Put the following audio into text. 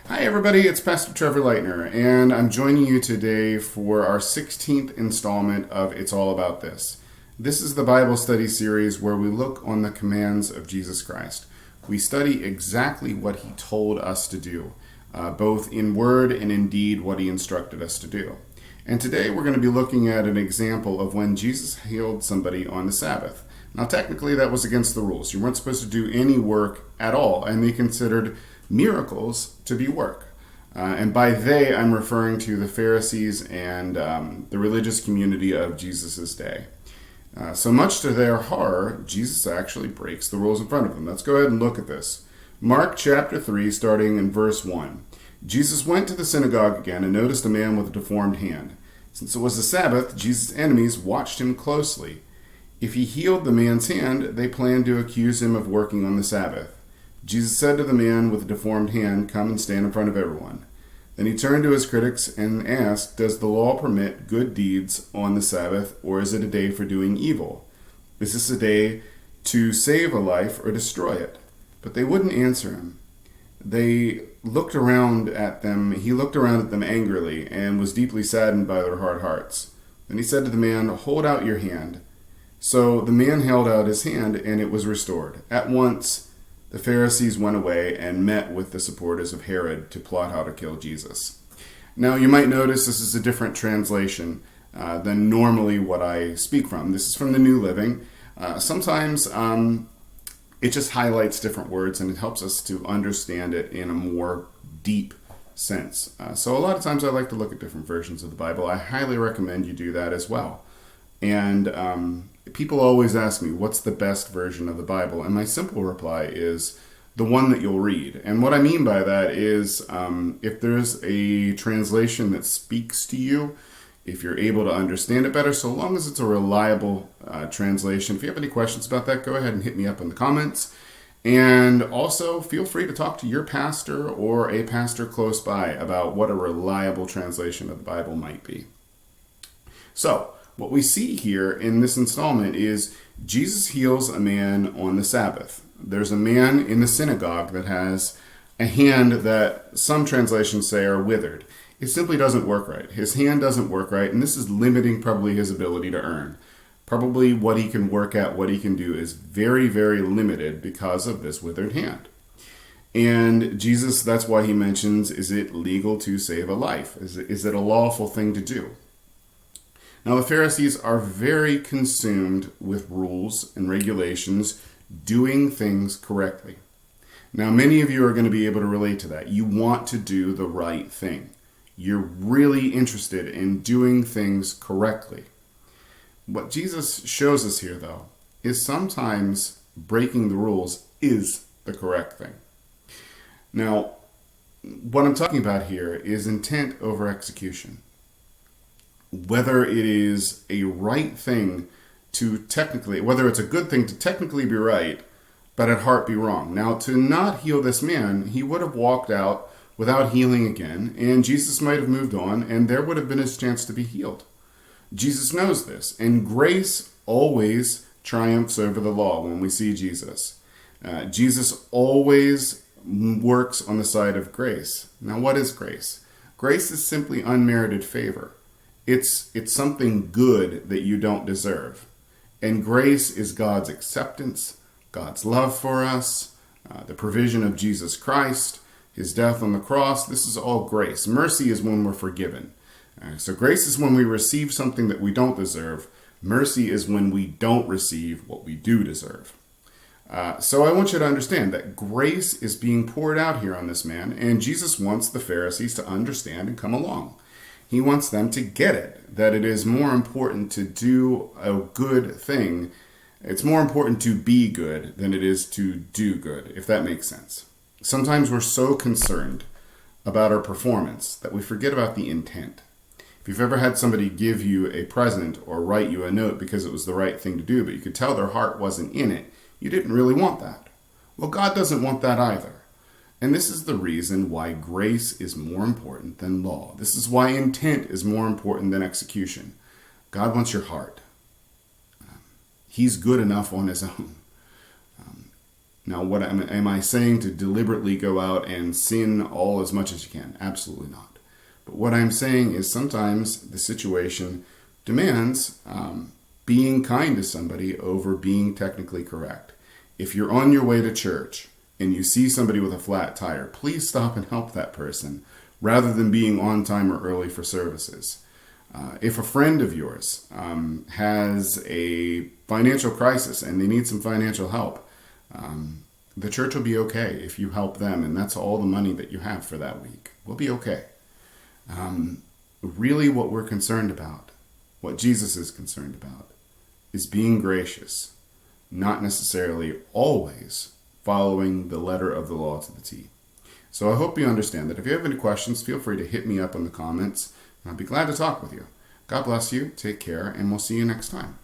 Hi, everybody. It's Pastor Trevor Leitner, and I'm joining you today for our 16th installment of It's All About This. This is the Bible study series where we look on the commands of Jesus Christ. We study exactly what he told us to do, both in word and in deed, what he instructed us to do. And today we're going to be looking at an example of when Jesus healed somebody on the Sabbath. Now, technically, that was against the rules. You weren't supposed to do any work at all, and they considered miracles to be work. And by they, I'm referring to the Pharisees and the religious community of Jesus' day. So much to their horror, Jesus actually breaks the rules in front of them. Let's go ahead and look at this. Mark chapter 3, starting in verse 1. Jesus went to the synagogue again and noticed a man with a deformed hand. Since it was the Sabbath, Jesus' enemies watched him closely. If he healed the man's hand, they planned to accuse him of working on the Sabbath. Jesus said to the man with the deformed hand, "Come and stand in front of everyone." Then he turned to his critics and asked, "Does the law permit good deeds on the Sabbath, or is it a day for doing evil? Is this a day to save a life or destroy it?" But they wouldn't answer him. They looked around at them. He looked around at them angrily and was deeply saddened by their hard hearts. Then he said to the man, "Hold out your hand." So the man held out his hand, and it was restored. At once, the Pharisees went away and met with the supporters of Herod to plot how to kill Jesus. Now, you might notice this is a different translation than normally what I speak from. This is from the New Living. Sometimes it just highlights different words, and it helps us to understand it in a more deep sense. So a lot of times I like to look at different versions of the Bible. I highly recommend you do that as well. And people always ask me, what's the best version of the Bible? And my simple reply is the one that you'll read. And what I mean by that is if there's a translation that speaks to you, if you're able to understand it better, so long as it's a reliable translation. If you have any questions about that, go ahead and hit me up in the comments. And also feel free to talk to your pastor or a pastor close by about what a reliable translation of the Bible might be. So, what we see here in this installment is Jesus heals a man on the Sabbath. There's a man in the synagogue that has a hand that some translations say are withered. It simply doesn't work right. His hand doesn't work right, and this is limiting probably his ability to earn. Probably what he can work at, what he can do is very, very limited because of this withered hand. And Jesus, that's why he mentions, is it legal to save a life? Is it a lawful thing to do? Now, the Pharisees are very consumed with rules and regulations, doing things correctly. Now, many of you are going to be able to relate to that. You want to do the right thing. You're really interested in doing things correctly. What Jesus shows us here, though, is sometimes breaking the rules is the correct thing. Now, what I'm talking about here is intent over execution. Whether it is a right thing to technically, whether it's a good thing to technically be right, but at heart be wrong. Now, to not heal this man, he would have walked out without healing again, and Jesus might have moved on, and there would have been his chance to be healed. Jesus knows this, and grace always triumphs over the law when we see Jesus. Jesus always works on the side of grace. Now, what is grace? Grace is simply unmerited favor. It's something good that you don't deserve. And grace is God's acceptance, God's love for us, the provision of Jesus Christ, his death on the cross. This is all grace. Mercy is when we're forgiven. So grace is when we receive something that we don't deserve. Mercy is when we don't receive what we do deserve. So I want you to understand that grace is being poured out here on this man, and Jesus wants the Pharisees to understand and come along. He wants them to get it, that it is more important to do a good thing. It's more important to be good than it is to do good, if that makes sense. Sometimes we're so concerned about our performance that we forget about the intent. If you've ever had somebody give you a present or write you a note because it was the right thing to do, but you could tell their heart wasn't in it, you didn't really want that. Well, God doesn't want that either. And this is the reason why grace is more important than law. This is why intent is more important than execution. God wants your heart. He's good enough on his own. Now, what am I saying to deliberately go out and sin all as much as you can? Absolutely not. But what I'm saying is sometimes the situation demands being kind to somebody over being technically correct. If you're on your way to church and you see somebody with a flat tire, please stop and help that person rather than being on time or early for services. If a friend of yours has a financial crisis and they need some financial help, the church will be okay if you help them, and that's all the money that you have for that week. We'll be okay. Really what we're concerned about, what Jesus is concerned about, is being gracious, not necessarily always following the letter of the law to the T. So I hope you understand that. If you have any questions, feel free to hit me up in the comments. I'll be glad to talk with you. God bless you, take care, and we'll see you next time.